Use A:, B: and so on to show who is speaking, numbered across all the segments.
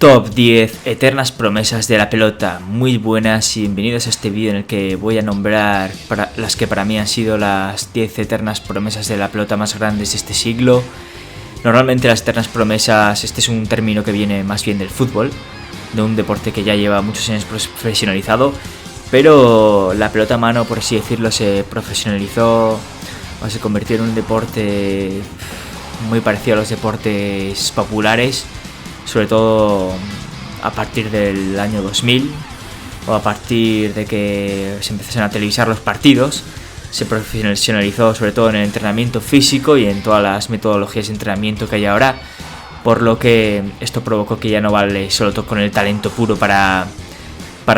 A: Top 10 eternas promesas de la pelota. Muy buenas y bienvenidos a este vídeo en el que voy a nombrar las que para mí han sido las 10 eternas promesas de la pelota más grandes de este siglo. Normalmente las eternas promesas, este es un término que viene más bien del fútbol, de un deporte que ya lleva muchos años profesionalizado, pero la pelota a mano, por así decirlo, se profesionalizó o se convirtió en un deporte muy parecido a los deportes populares, sobre todo a partir del año 2000 o a partir de que se empezaron a televisar los partidos. Se profesionalizó sobre todo en el entrenamiento físico y en todas las metodologías de entrenamiento que hay ahora, por lo que esto provocó que ya no vale solo con el talento puro para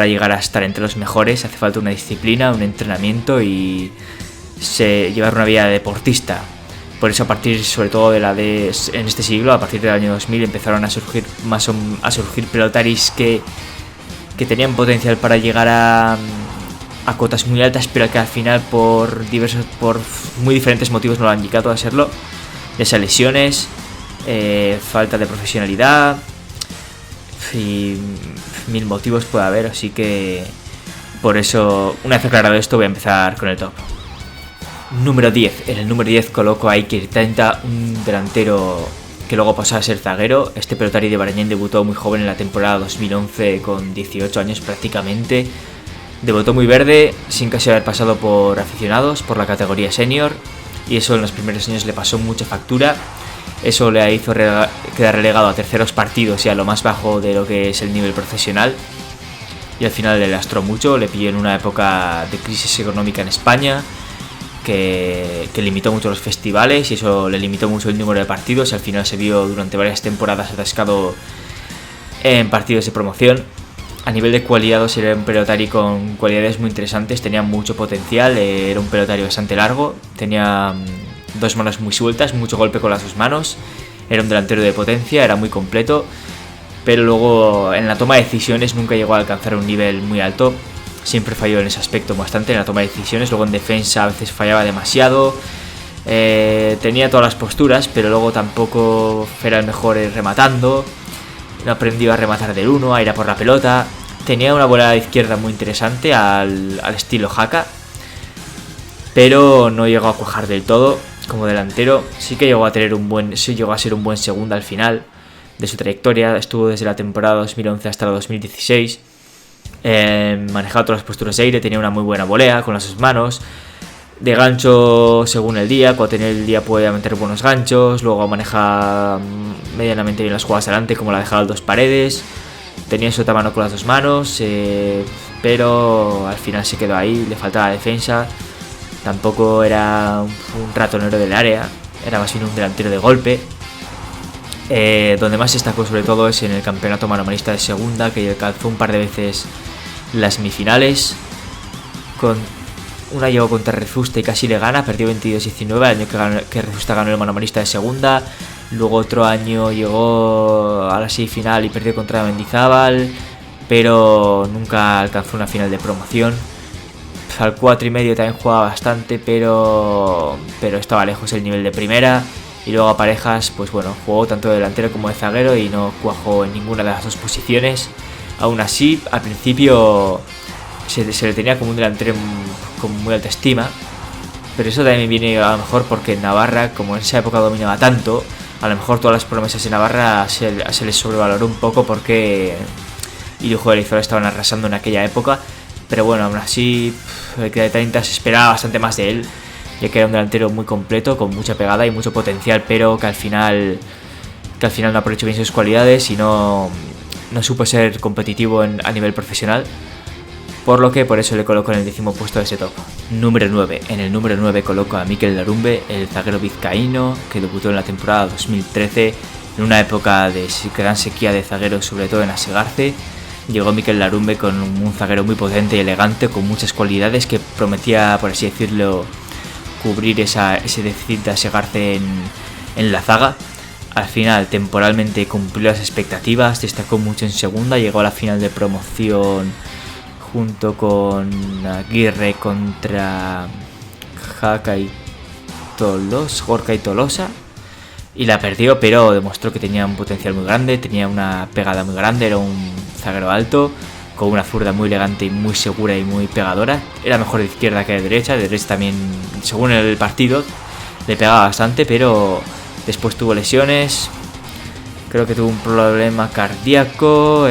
A: llegar a estar entre los mejores. Hace falta una disciplina, un entrenamiento y llevar una vida de deportista. Por eso a partir sobre todo en este siglo, a partir del año 2000, empezaron a surgir pelotaris que tenían potencial para llegar a cotas muy altas, pero que al final por muy diferentes motivos no lo han llegado a serlo, ya sea lesiones, falta de profesionalidad y mil motivos puede haber, así que por eso, una vez aclarado esto, voy a empezar con el top. Número 10. En el número 10 coloco a Iker Tenta, un delantero que luego pasó a ser zaguero. Este pelotari de Barañén debutó muy joven en la temporada 2011 con 18 años prácticamente. Debutó muy verde, sin casi haber pasado por aficionados, por la categoría senior, y eso en los primeros años le pasó mucha factura. Eso le hizo quedar relegado a terceros partidos y a lo más bajo de lo que es el nivel profesional. Y al final le lastró mucho, le pilló en una época de crisis económica en España, que limitó mucho los festivales y eso le limitó mucho el número de partidos, y al final se vio durante varias temporadas atascado en partidos de promoción. A nivel de cualidades era un pelotari con cualidades muy interesantes, tenía mucho potencial, era un pelotari bastante largo, tenía dos manos muy sueltas, mucho golpe con las dos manos, era un delantero de potencia, era muy completo, pero luego en la toma de decisiones nunca llegó a alcanzar un nivel muy alto. Siempre falló en ese aspecto bastante, en la toma de decisiones. Luego en defensa a veces fallaba demasiado. Tenía todas las posturas, pero luego tampoco era el mejor rematando. No aprendió a rematar del 1, a ir a por la pelota. Tenía una volada de izquierda muy interesante al estilo Haka, pero no llegó a cuajar del todo como delantero. Sí que llegó a ser un buen segundo al final de su trayectoria. Estuvo desde la temporada 2011 hasta la 2016. Manejaba todas las posturas de aire, tenía una muy buena volea con las dos manos, de gancho según el día. Cuando tenía el día puede meter buenos ganchos, luego maneja medianamente bien las jugadas adelante, como la dejaba al dos paredes. Tenía su mano con las dos manos, pero al final se quedó ahí, le faltaba defensa. Tampoco era un ratonero del área, era más bien un delantero de golpe. Donde más destacó sobre todo es en el campeonato manomanista de segunda, que alcanzó un par de veces las semifinales. Una llegó contra Rezusta y casi le gana, perdió 22-19, el año que Rezusta ganó el manomanista de segunda. Luego otro año llegó a la semifinal y perdió contra Mendizábal, pero nunca alcanzó una final de promoción. Al 4,5 también jugaba bastante, pero estaba lejos el nivel de primera. Y luego a parejas, pues bueno, jugó tanto de delantero como de zaguero y no cuajó en ninguna de las dos posiciones. Aún así, al principio se le tenía como un delantero con muy alta estima, pero eso también viene a lo mejor porque en Navarra, como en esa época dominaba tanto, a lo mejor todas las promesas de Navarra se les sobrevaloró un poco porque Irujo de Lizola estaban arrasando en aquella época. Pero bueno, aún así, el que de 30 se esperaba bastante más de él, ya que era un delantero muy completo, con mucha pegada y mucho potencial, pero que al final no aprovechó bien sus cualidades y no supo ser competitivo a nivel profesional, por eso le coloco en el 10º puesto de ese top. Número 9. En el número 9 coloco a Mikel Larumbe, el zaguero vizcaíno, que debutó en la temporada 2013, en una época de gran sequía de zagueros, sobre todo en Asegarce. Llegó Mikel Larumbe con un zaguero muy potente y elegante, con muchas cualidades, que prometía, por así decirlo, cubrir ese déficit de Asegarce en la zaga. Al final, temporalmente cumplió las expectativas, destacó mucho en segunda, llegó a la final de promoción junto con Aguirre contra Gorka y Tolosa. y la perdió, pero demostró que tenía un potencial muy grande, tenía una pegada muy grande, era un zaguero alto, con una zurda muy elegante y muy segura y muy pegadora. Era mejor de izquierda que de derecha también, según el partido, le pegaba bastante, pero después tuvo lesiones, creo que tuvo un problema cardíaco,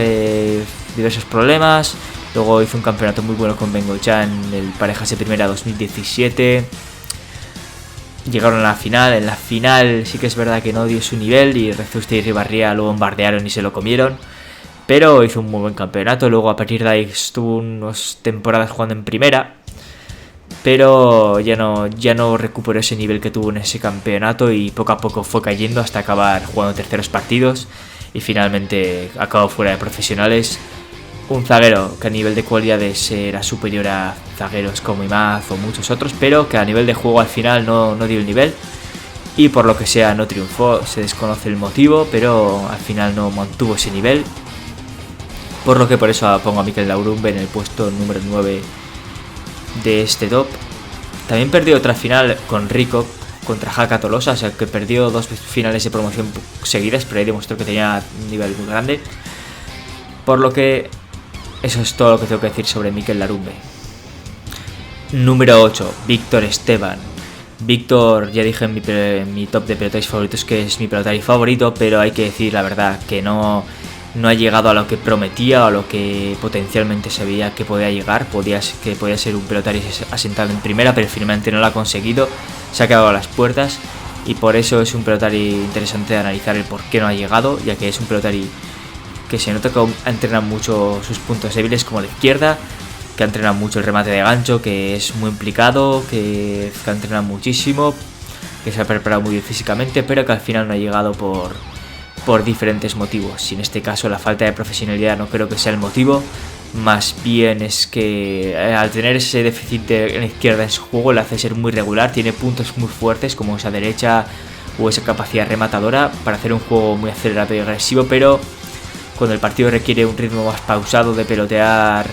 A: diversos problemas. Luego hizo un campeonato muy bueno con Bengochea en el Parejas de Primera 2017. Llegaron a la final. En la final sí que es verdad que no dio su nivel y Rezuste y Ribarría lo bombardearon y se lo comieron. Pero hizo un muy buen campeonato. Luego a partir de ahí estuvo unas temporadas jugando en Primera. Pero ya no recuperó ese nivel que tuvo en ese campeonato y poco a poco fue cayendo hasta acabar jugando terceros partidos. Y finalmente acabó fuera de profesionales. Un zaguero que a nivel de cualidades era superior a zagueros como Imaz o muchos otros, pero que a nivel de juego al final no dio el nivel y por lo que sea no triunfó. Se desconoce el motivo, pero al final no mantuvo ese nivel, por lo que por eso pongo a Mikel Laurumbe en el puesto número 9 de este top. También perdió otra final con Rico contra Jaca Tolosa, o sea que perdió 2 finales de promoción seguidas, pero ahí demostró que tenía un nivel muy grande, por lo que eso es todo lo que tengo que decir sobre Mikel Laurumbe. Número 8, Víctor Esteban. Víctor, ya dije en mi top de pelotaris favoritos que es mi pelotari favorito, pero hay que decir la verdad que no ha llegado a lo que prometía o a lo que potencialmente se veía que podía llegar. Que podía ser un pelotari asentado en primera, pero finalmente no lo ha conseguido. Se ha quedado a las puertas y por eso es un pelotari interesante de analizar el por qué no ha llegado, ya que es un pelotari que se nota que entrena mucho sus puntos débiles como la izquierda, que entrena mucho el remate de gancho, que es muy implicado, que entrena muchísimo, que se ha preparado muy bien físicamente, pero que al final no ha llegado por diferentes motivos. Y en este caso la falta de profesionalidad no creo que sea el motivo, más bien es que al tener ese déficit en la izquierda en su juego le hace ser muy regular, tiene puntos muy fuertes como esa derecha o esa capacidad rematadora para hacer un juego muy acelerado y agresivo, pero cuando el partido requiere un ritmo más pausado de pelotear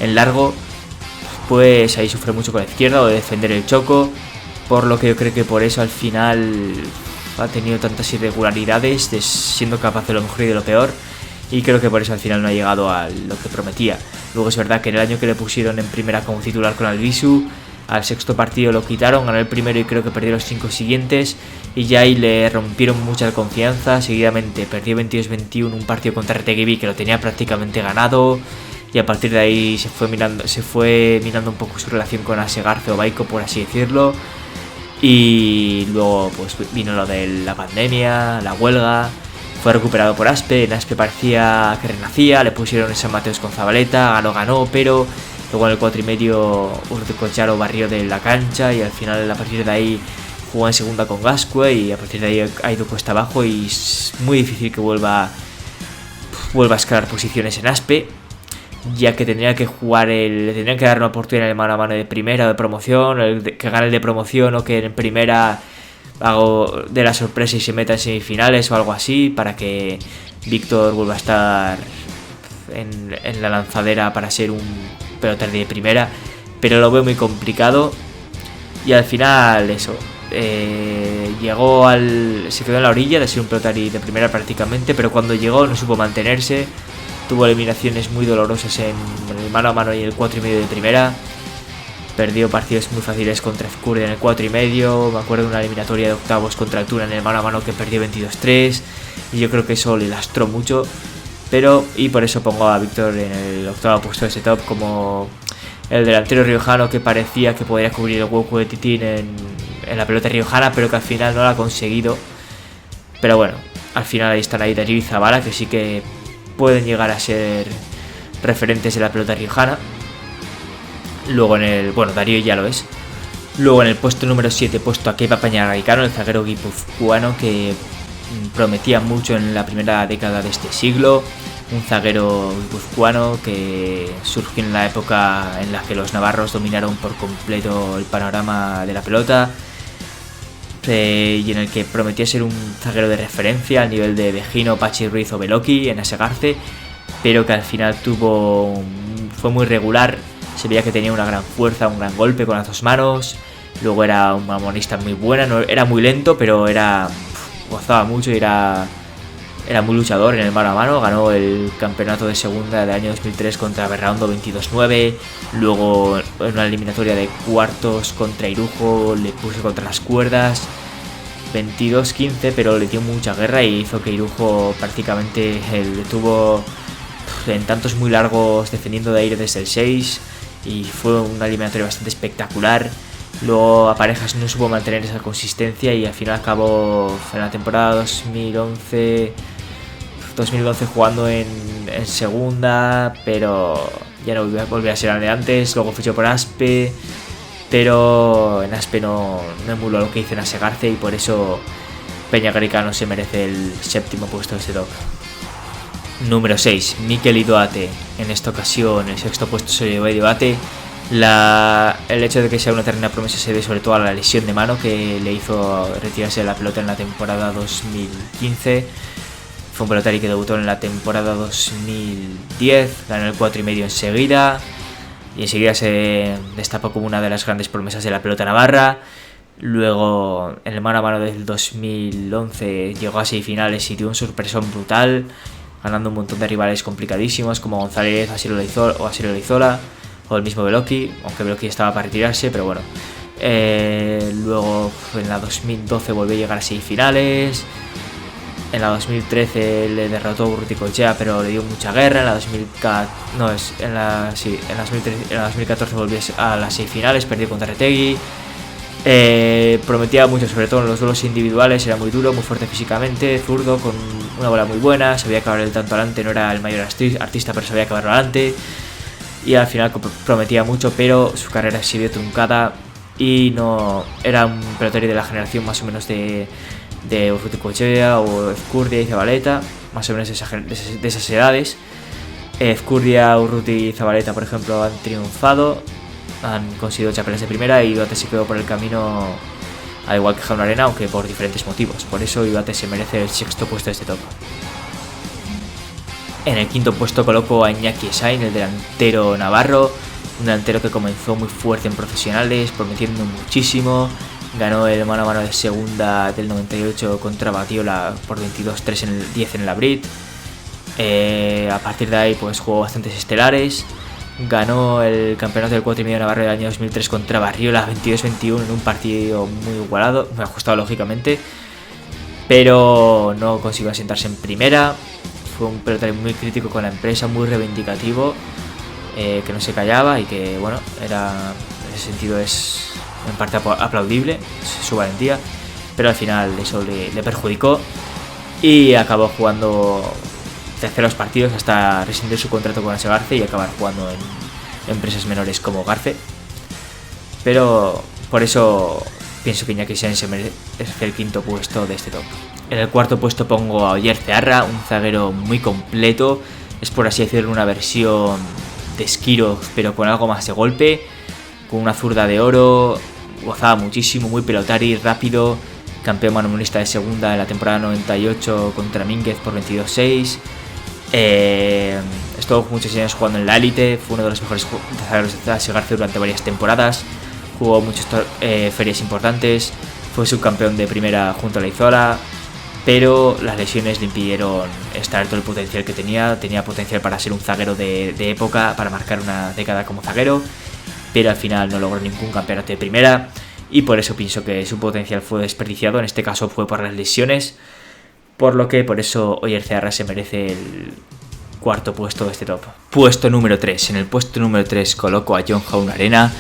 A: en largo, pues ahí sufre mucho con la izquierda o de defender el choco, por lo que yo creo que por eso al final ha tenido tantas irregularidades, siendo capaz de lo mejor y de lo peor, y creo que por eso al final no ha llegado a lo que prometía. Luego es verdad que en el año que le pusieron en primera como titular con Albisu, al sexto partido lo quitaron, ganó el primero y creo que perdió los 5 siguientes, y ya ahí le rompieron mucha confianza. Seguidamente perdió 22-21 un partido contra Retegibi que lo tenía prácticamente ganado, y a partir de ahí se fue minando un poco su relación con Asegarce o Baiko, por así decirlo. Y luego pues vino lo de la pandemia, la huelga, fue recuperado por Aspe. En Aspe parecía que renacía, le pusieron en San Mateos con Zabaleta, ganó, pero luego en el 4,5 Urtecocharo barrió de la cancha y al final a partir de ahí jugó en segunda con Gascue y a partir de ahí ha ido cuesta abajo y es muy difícil que vuelva a escalar posiciones en Aspe, ya que tendría que le tendrían que dar una oportunidad en el mano a mano de primera o de promoción, que gane el de promoción o que en primera hago de la sorpresa y se meta en semifinales o algo así, para que Víctor vuelva a estar en la lanzadera para ser un pelotari de primera, pero lo veo muy complicado. Y al final eso, se quedó en la orilla de ser un pelotari de primera prácticamente, pero cuando llegó no supo mantenerse. Tuvo eliminaciones muy dolorosas en el mano a mano y el 4,5 de primera. Perdió partidos muy fáciles contra Ezcurdia en el 4,5. Me acuerdo de una eliminatoria de octavos contra Altuna en el mano a mano que perdió 22-3. Y yo creo que eso le lastró mucho. Y por eso pongo a Víctor en el octavo puesto de ese top como el delantero riojano que parecía que podría cubrir el hueco de Titín en la pelota riojana, pero que al final no lo ha conseguido. Pero bueno, al final ahí están Darío y Zabala, que sí que pueden llegar a ser referentes de la pelota riojana. Luego Darío ya lo es. Luego en el puesto número 7 puesto a Kepa Peñarraicano, el zaguero guipuzcoano que prometía mucho en la primera década de este siglo. Un zaguero guipuzcoano que surgió en la época en la que los navarros dominaron por completo el panorama de la pelota, y en el que prometía ser un zaguero de referencia al nivel de Vejino, Pachi Ruiz o Beloki en Asegarce, pero que al final fue muy regular. Se veía que tenía una gran fuerza, un gran golpe con las dos manos. Luego era una monista muy buena, no, era muy lento, pero era gozaba mucho y era muy luchador en el mano a mano. Ganó el campeonato de segunda del año 2003 contra Berraondo 22-9. Luego en una eliminatoria de cuartos contra Irujo le puso contra las cuerdas 22-15, pero le dio mucha guerra y hizo que Irujo prácticamente le tuvo en tantos muy largos defendiendo de aire desde el 6, y fue una eliminatoria bastante espectacular. Luego a parejas no supo mantener esa consistencia y al final acabó en la temporada 2011 jugando en segunda, pero ya no volvió a ser el de antes. Luego fichó por Aspe, pero en Aspe no emuló lo que hizo en Asegarce, y por eso Peña Garicano se merece el séptimo puesto de este top. Número 6, Mikel Idoate. En esta ocasión el sexto puesto se llevó a Idoate. El hecho de que sea una eterna promesa se debe sobre todo a la lesión de mano que le hizo retirarse de la pelota en la temporada 2015. Fue un pelotari que debutó en la temporada 2010, ganó el 4,5 enseguida, y enseguida se destapó como una de las grandes promesas de la pelota navarra. Luego en el mano a mano del 2011 llegó a semifinales y dio un sorpresón brutal, ganando un montón de rivales complicadísimos como González, Asier Olaizola o el mismo Beloki, aunque Beloki estaba para retirarse, pero bueno. Luego en la 2012 volvió a llegar a semifinales. En la 2013 le derrotó a Urruticoechea, pero le dio mucha guerra. En la 2014 volvió a las semifinales, perdió contra Retegui. Prometía mucho, sobre todo en los duelos individuales. Era muy duro, muy fuerte físicamente, zurdo, con una bola muy buena, sabía acabar el tanto adelante. No era el mayor artista, pero sabía acabarlo adelante. Y al final prometía mucho, pero su carrera se vio truncada y no era un pelotari de la generación más o menos de Urruticoechea o Ezcurdia y Zabaleta, más o menos de esas edades. Ezcurdia, Urruti y Zabaleta, por ejemplo, han triunfado, han conseguido chapelas de primera, y Idoate se quedó por el camino, al igual que Jaun Arena, aunque por diferentes motivos. Por eso Idoate se merece el sexto puesto de este top. En el quinto puesto coloco a Iñaki Esain, el delantero navarro, un delantero que comenzó muy fuerte en profesionales, prometiendo muchísimo. Ganó el mano a mano de segunda del 98 contra Batiola por 22-3 en el 10 en la Brit. A partir de ahí pues jugó bastantes estelares. Ganó el campeonato del 4,5 navarro del año 2003 contra Barriola 22-21 en un partido muy igualado, muy ajustado lógicamente, pero no consiguió asentarse en primera. Fue un pelotari muy crítico con la empresa, muy reivindicativo, que no se callaba y que, bueno, era, en ese sentido es en parte aplaudible su valentía, pero al final eso le perjudicó y acabó jugando terceros partidos hasta rescindir su contrato con Asegarce y acabar jugando en empresas menores como Garce. Pero por eso pienso que Iñaki Esain se merece el quinto puesto de este top. En el cuarto puesto pongo a Oyer Cearra, un zaguero muy completo, es por así decirlo una versión de Esquiro pero con algo más de golpe, con una zurda de oro, gozaba muchísimo, muy pelotari, rápido, campeón manomanista de segunda en la temporada 98 contra Mínguez por 22-6. Estuvo muchos años jugando en la élite, fue uno de los mejores zagueros de Asegarce durante varias temporadas, jugó muchas ferias importantes, fue subcampeón de primera junto a Olaizola, pero las lesiones le impidieron extraer todo el potencial que tenía potencial para ser un zaguero de época, para marcar una década como zaguero, pero al final no logró ningún campeonato de primera y por eso pienso que su potencial fue desperdiciado. En este caso fue por las lesiones, por eso Oyer Cearra se merece el cuarto puesto de este top. Puesto número 3. En el puesto número 3 coloco a Jon Jaun Arena,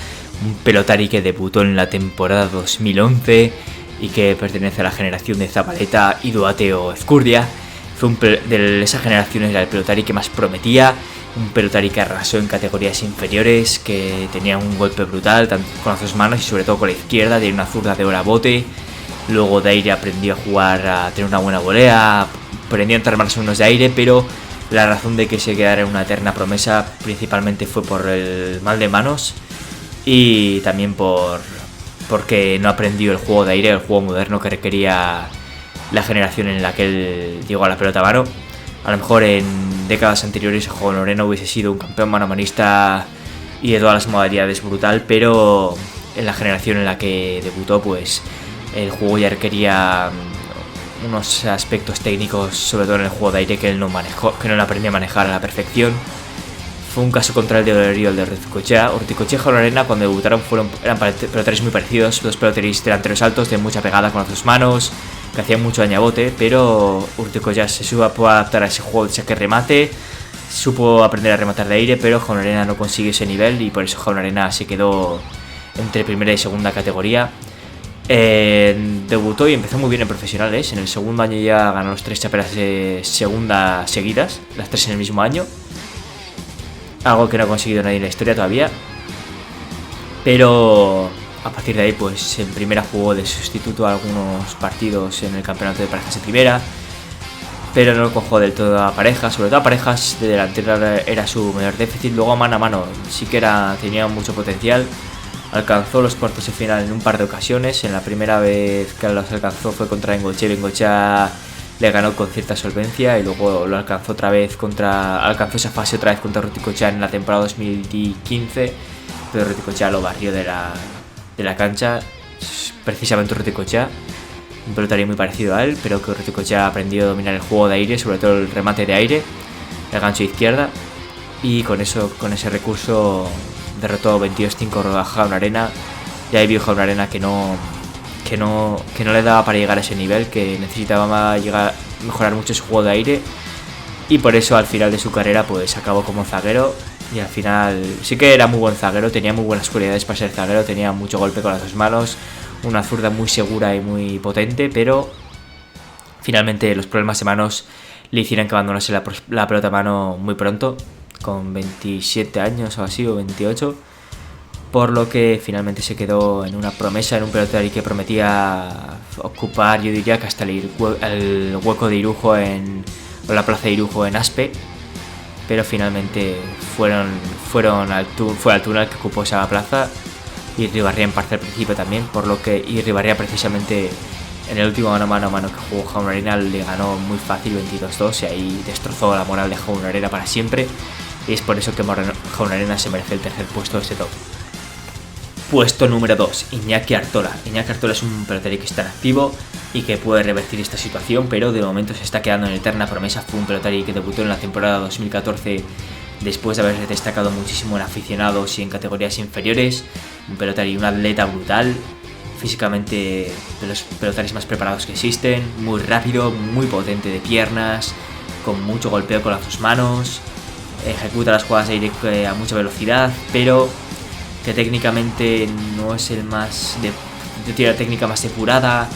A: un pelotari que debutó en la temporada 2011 y que pertenece a la generación de Zabaleta, Idoate o Ezcurdia. Fue de esas generaciones el pelotari que más prometía, un pelotari que arrasó en categorías inferiores, que tenía un golpe brutal tanto con las dos manos y sobre todo con la izquierda, tenía una zurda de hora bote. Luego de aire aprendió a jugar, a tener una buena volea, aprendió a entrar más o menos de aire, pero la razón de que se quedara en una eterna promesa principalmente fue por el mal de manos y también porque no aprendió el juego de aire, el juego moderno que requería la generación en la que él llegó a la pelota a mano. A lo mejor en décadas anteriores Jaun Arena hubiese sido un campeón manomanista y de todas las modalidades brutal, pero en la generación en la que debutó pues el juego ya requería unos aspectos técnicos, sobre todo en el juego de aire, que él no manejó, que no le aprendió a manejar a la perfección. Fue un caso contra el de Oriol de Urticochea. Urticochea y Jaula Arena, cuando debutaron, eran pelotaris muy parecidos, dos pelotaris delanteros altos de mucha pegada con las dos manos, que hacían mucho daño a bote, pero Urticochea se supo adaptar a ese juego de saque remate, supo aprender a rematar de aire, pero Jaula Arena no consiguió ese nivel y por eso Jaula Arena se quedó entre primera y segunda categoría. Debutó y empezó muy bien en profesionales. En el segundo año ya ganó los 3 chaperas de segunda seguidas, las 3 en el mismo año, algo que no ha conseguido nadie en la historia todavía. Pero a partir de ahí, pues en primera jugó de sustituto a algunos partidos en el campeonato de parejas de primera, pero no lo cogió del todo a parejas. Sobre todo a parejas de delantera era su mayor déficit. Luego mano a mano sí que tenía mucho potencial. Alcanzó los cuartos de final en un par de ocasiones. En la primera vez que los alcanzó fue contra Bengoechea. Bengoechea le ganó con cierta solvencia y luego lo alcanzó alcanzó esa fase otra vez contra Urticochea en la temporada 2015, pero Urticochea lo barrió de la cancha. Precisamente Urticochea, un pelotari muy parecido a él, pero que Urticochea aprendió a dominar el juego de aire, sobre todo el remate de aire, el gancho de izquierda, y con ese recurso derrotó 22-5 a Jaula Arena. Y ahí vio Jaula Arena que no le daba para llegar a ese nivel, que necesitaba mejorar mucho su juego de aire, y por eso al final de su carrera pues acabó como zaguero. Y al final sí que era muy buen zaguero, tenía muy buenas cualidades para ser zaguero, tenía mucho golpe con las dos manos, una zurda muy segura y muy potente, pero finalmente los problemas de manos le hicieron que abandonase la pelota a mano muy pronto, con 27 años o así, o 28, por lo que finalmente se quedó en una promesa, en un pelotari que prometía ocupar, yo diría que hasta el hueco de Irujo o la plaza de Irujo en Aspe, pero finalmente fue Altuna el que ocupó esa plaza, y Ribarría en parte al principio también, y Ribarría precisamente en el último mano a mano que jugó Jaula Arena le ganó muy fácil 22-2, y ahí destrozó la moral de Jaula Arena para siempre, y es por eso que Jaula Arena se merece el tercer puesto de este top. Puesto número 2, Iñaki Artola. Iñaki Artola es un pelotari que está en activo y que puede revertir esta situación, pero de momento se está quedando en eterna promesa. Fue un pelotari que debutó en la temporada 2014 después de haber destacado muchísimo en aficionados y en categorías inferiores. Un pelotari, un atleta brutal, físicamente de los pelotaris más preparados que existen, muy rápido, muy potente de piernas, con mucho golpeo con las dos manos, ejecuta las jugadas de aire a mucha velocidad, pero que técnicamente no es el más tiene la técnica más depurada.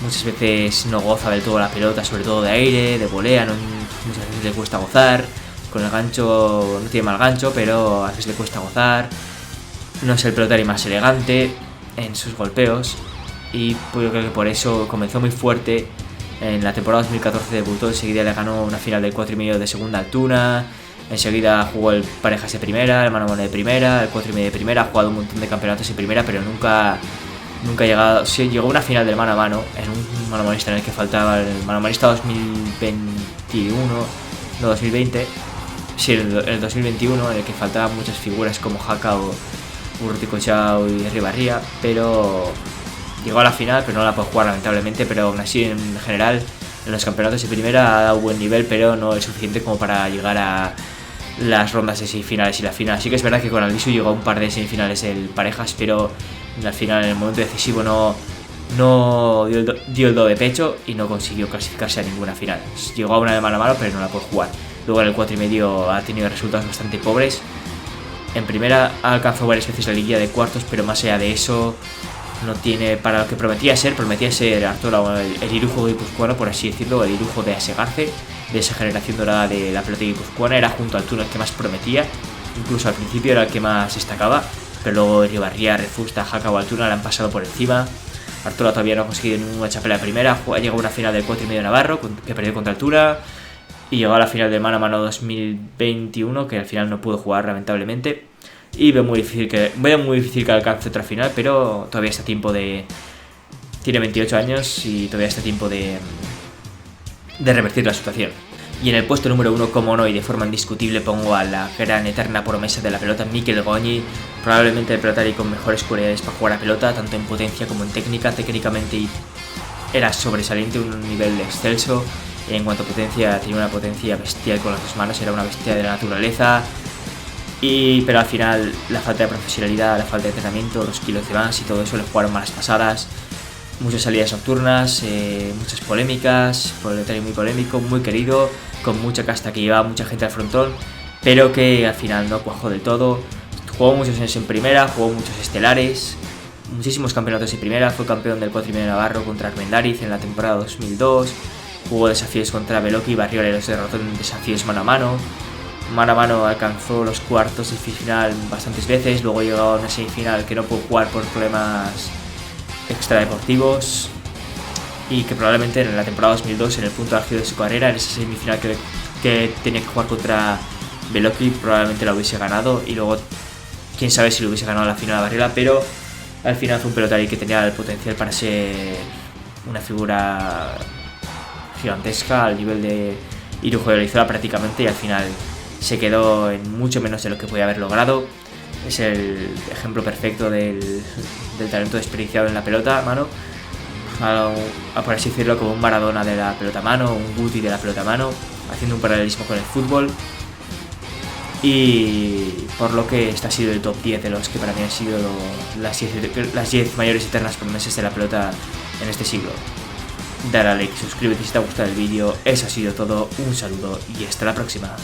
A: Muchas veces no goza del todo la pelota, sobre todo de aire, de volea, muchas veces le cuesta gozar. Con el gancho no tiene mal gancho, pero a veces le cuesta gozar. No es el pelotari más elegante en sus golpeos, y pues yo creo que por eso comenzó muy fuerte. En la temporada 2014 debutó, enseguida le ganó una final del 4,5 de segunda Altuna. Enseguida jugó el parejas de primera, el mano a mano de primera, el 4,5 de primera. Ha jugado un montón de campeonatos en primera, pero nunca ha llegado. Sí, llegó a una final del mano a mano, en un mano a manista en el que faltaba el mano a manista 2021, no 2020. Sí, el 2021, en el que faltaban muchas figuras como Haka o Urticochea y Ribarría, pero llegó a la final, pero no la puede jugar lamentablemente. Pero aún así, en general, en los campeonatos de primera ha dado buen nivel, pero no es suficiente como para llegar a las rondas de semifinales y la final. Sí que es verdad que con Albisu llegó a un par de semifinales en parejas, pero en la final, en el momento decisivo, no dio el do de pecho y no consiguió clasificarse a ninguna final. Llegó a una de mano a mano, pero no la puede jugar. Luego en el 4,5 ha tenido resultados bastante pobres. En primera ha alcanzado varias veces la liguilla de cuartos, pero más allá de eso no tiene para lo que prometía ser Artola, el Irujo guipuzcoano, por así decirlo, el Irujo de Asegarce, de esa generación dorada de la pelota guipuzcoana. Era junto a Altuna el que más prometía, incluso al principio era el que más destacaba, pero luego Ribarría, Refusta, Haka o Altuna le han pasado por encima. Artola todavía no ha conseguido ninguna chapela de primera, ha llegado a una final del 4,5 de Navarro, que perdió contra Altuna, y llegó a la final del mano a mano 2021, que al final no pudo jugar lamentablemente. Y veo muy difícil que alcance otra final, pero todavía está tiempo de... Tiene 28 años y todavía está tiempo de revertir la situación. Y en el puesto número 1, como no, y de forma indiscutible, pongo a la gran eterna promesa de la pelota, Mikel Goñi. Probablemente el pelotari con mejores cualidades para jugar a pelota, tanto en potencia como en técnica. Técnicamente era sobresaliente, un nivel excelso. En cuanto a potencia, tenía una potencia bestial con las dos manos, era una bestia de la naturaleza. Pero al final la falta de profesionalidad, la falta de entrenamiento, los kilos de más y todo eso le jugaron malas pasadas. Muchas salidas nocturnas, muchas polémicas, proletario muy polémico, muy querido, con mucha casta que llevaba mucha gente al frontón, pero que al final no cuajó del todo. Jugó muchos años en primera, jugó muchos estelares, muchísimos campeonatos en primera, fue campeón del cuatrimestre Navarro contra Armendariz en la temporada 2002, jugó desafíos contra Beloki y Barriola y los derrotó en desafíos mano a mano. Mano a mano alcanzó los cuartos de final bastantes veces, luego llegó a una semifinal que no pudo jugar por problemas extradeportivos y que probablemente en la temporada 2002, en el punto álgido de su carrera, en esa semifinal que tenía que jugar contra Beloki, probablemente la hubiese ganado y luego quién sabe si lo hubiese ganado la final a Barriola, pero al final fue un pelotari que tenía el potencial para ser una figura gigantesca al nivel de Irujo de Olizola prácticamente, y al final se quedó en mucho menos de lo que podía haber logrado. Es el ejemplo perfecto del talento desperdiciado en la pelota a mano, por así decirlo, como un Maradona de la pelota a mano, un Guti de la pelota a mano, haciendo un paralelismo con el fútbol. Y por lo que este ha sido el top 10 de los que para mí han sido las 10 mayores eternas promesas de la pelota en este siglo. Dale a like, suscríbete si te ha gustado el vídeo. Eso ha sido todo, un saludo y hasta la próxima.